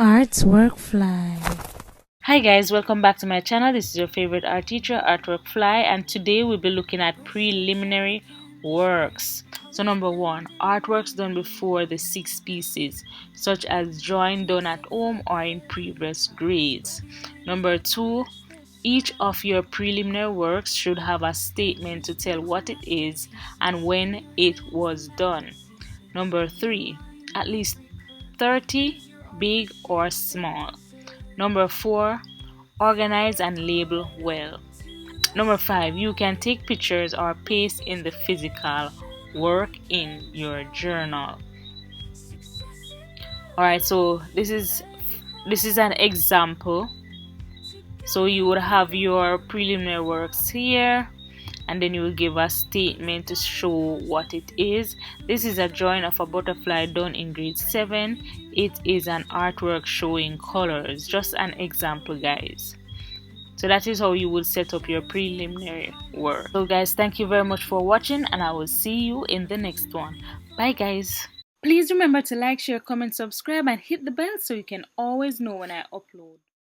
Artwork Fly. Hi guys, welcome back to my channel. This is your favorite art teacher, Artwork Fly, and today we'll be looking at preliminary works. So number one, artworks done before the 6 pieces, such as drawing done at home or in previous grades. Number two, each of your preliminary works should have a statement to tell what it is and when it was done. Number three, at least 30, big or small. Number four, organize and label well. Number five, you can take pictures or paste in the physical work in your journal. Alright, so this is an example. So you would have your preliminary works here, and then you will give a statement to show what it is. This is a drawing of a butterfly done in grade 7. It is an artwork showing colors. Just an example, guys. So that is how you would set up your preliminary work. So guys, thank you very much for watching, and I will see you in the next one. Bye guys. Please remember to like, share, comment, subscribe, and hit the bell so you can always know when I upload.